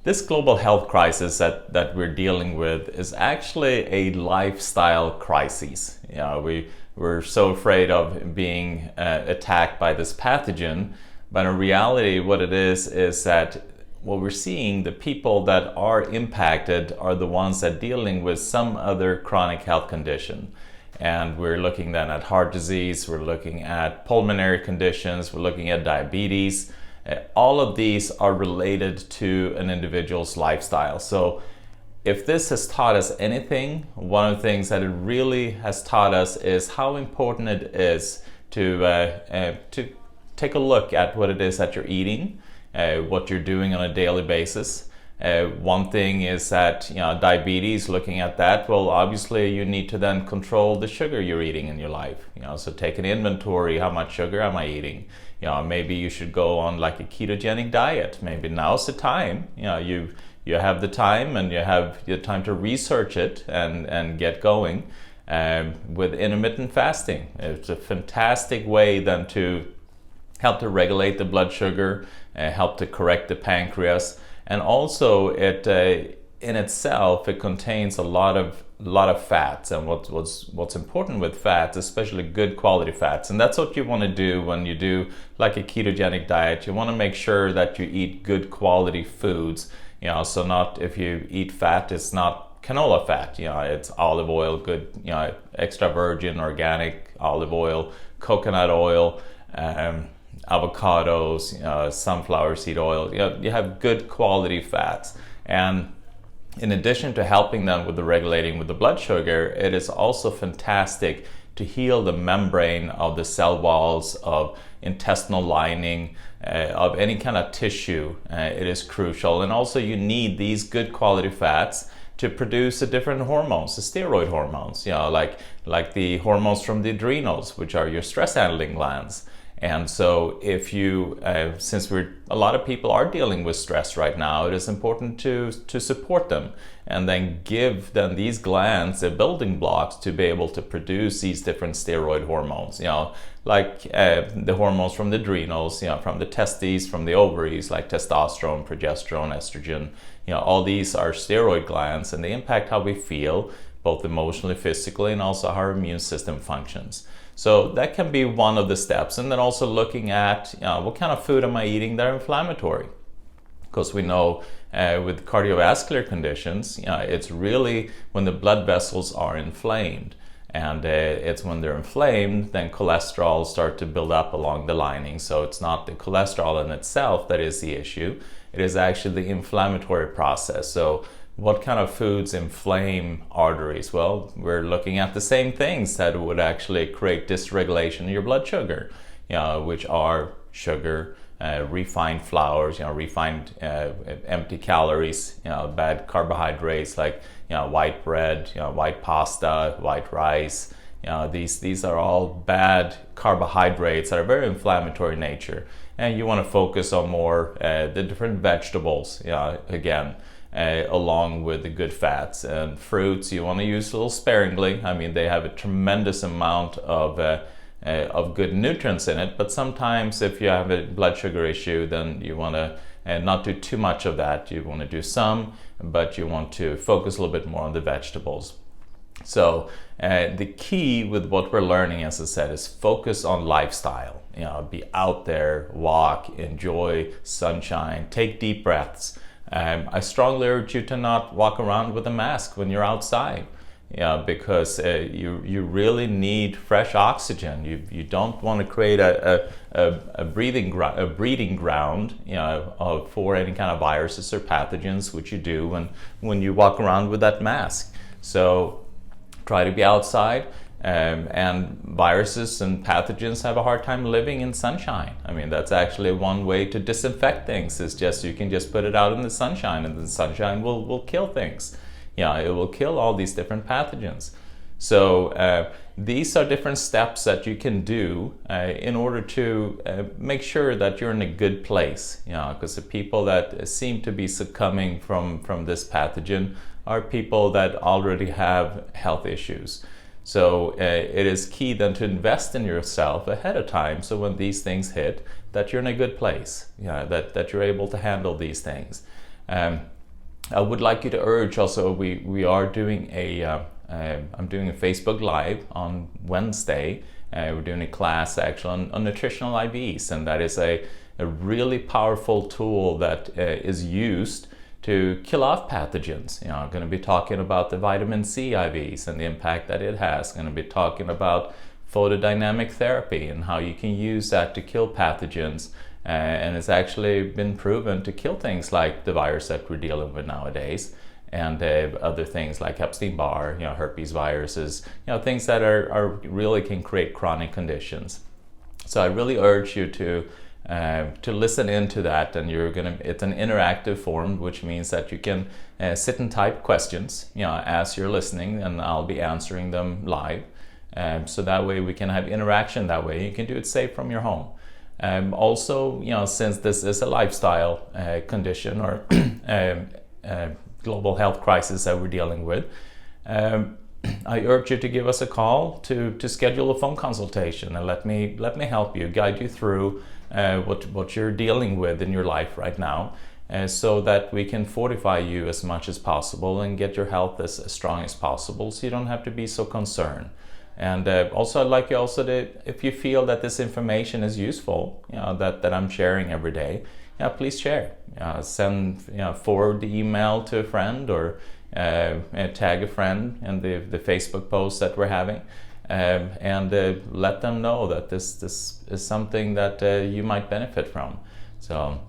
This global health crisis that we're dealing with is actually a lifestyle crisis. We're so afraid of being attacked by this pathogen, but in reality, what it is that what we're seeing, the people that are impacted are the ones that are dealing with some other chronic health condition. And we're looking then at heart disease, we're looking at pulmonary conditions, we're looking at diabetes. All of these are related to an individual's lifestyle. So if this has taught us anything, one of the things that it really has taught us is how important it is to take a look at what it is that you're eating, what you're doing on a daily basis. One thing is that, diabetes, looking at that, well, obviously you need to then control the sugar you're eating in your life. So take an inventory, how much sugar am I eating? Maybe you should go on like a ketogenic diet. Maybe now's the time. You have the time and you have the time to research it and get going. With intermittent fasting, it's a fantastic way then to help to regulate the blood sugar, help to correct the pancreas. And also, it in itself, it contains a lot of fats. And what's important with fats, especially good quality fats, and that's what you want to do when you do like a ketogenic diet. You want to make sure that you eat good quality foods. So not if you eat fat, it's not canola fat. It's olive oil, good, extra virgin organic olive oil, coconut oil. Avocados, sunflower seed oil. You have good quality fats, and in addition to helping them with the regulating with the blood sugar, it is also fantastic to heal the membrane of the cell walls, of intestinal lining, of any kind of tissue. It is crucial, and also you need these good quality fats to produce the different hormones, the steroid hormones, like the hormones from the adrenals, which are your stress handling glands. And so if you, since a lot of people are dealing with stress right now, it is important to support them and then give them these glands the building blocks to be able to produce these different steroid hormones, like the hormones from the adrenals, from the testes, from the ovaries, like testosterone, progesterone, estrogen. All these are steroid glands, and they impact how we feel, both emotionally, physically, and also how our immune system functions. So that can be one of the steps. And then also looking at what kind of food am I eating that are inflammatory? Because we know with cardiovascular conditions, it's really when the blood vessels are inflamed. And it's when they're inflamed, then cholesterol start to build up along the lining. So it's not the cholesterol in itself that is the issue. It is actually the inflammatory process. So what kind of foods inflame arteries? Well, we're looking at the same things that would actually create dysregulation in your blood sugar, which are sugar, refined flours, refined empty calories, bad carbohydrates like white bread, white pasta, white rice. These are all bad carbohydrates that are very inflammatory in nature, and you want to focus on more the different vegetables. Again. Along with the good fats and fruits, you want to use a little sparingly. I mean, they have a tremendous amount of good nutrients in it, but sometimes if you have a blood sugar issue, then you want to not do too much of that. You want to do some, but you want to focus a little bit more on the vegetables. So the key with what we're learning, as I said, is focus on lifestyle. Be out there, walk, enjoy sunshine, take deep breaths. I strongly urge you to not walk around with a mask when you're outside, because you really need fresh oxygen. You don't want to create a breeding ground, for any kind of viruses or pathogens, which you do when you walk around with that mask. So try to be outside. And viruses and pathogens have a hard time living in sunshine. I mean, that's actually one way to disinfect things, is just you can just put it out in the sunshine, and the sunshine will kill things. It will kill all these different pathogens. So these are different steps that you can do in order to make sure that you're in a good place. Because the people that seem to be succumbing from this pathogen are people that already have health issues. So it is key then to invest in yourself ahead of time, so when these things hit, that you're in a good place, that you're able to handle these things. I would like you to urge also, we are doing I'm doing a Facebook Live on Wednesday. We're doing a class actually on nutritional IVs, and that is a really powerful tool that is used to kill off pathogens. I'm going to be talking about the vitamin C IVs and the impact that it has. Going to be talking about photodynamic therapy and how you can use that to kill pathogens. And it's actually been proven to kill things like the virus that we're dealing with nowadays, and other things like Epstein-Barr, herpes viruses, things that are really can create chronic conditions. So I really urge you to listen into that, and it's an interactive form, which means that you can sit and type questions, as you're listening, and I'll be answering them live. So that way we can have interaction that way. You can do it safe from your home. Also, since this is a lifestyle condition or global health crisis that we're dealing with, I urge you to give us a call to schedule a phone consultation, and let me help you, guide you through what you're dealing with in your life right now, so that we can fortify you as much as possible and get your health as strong as possible, so you don't have to be so concerned. And also, I'd like you also to, if you feel that this information is useful, that I'm sharing every day, please share. Send, forward the email to a friend, or tag a friend in the Facebook post that we're having, and let them know that this is something that you might benefit from. So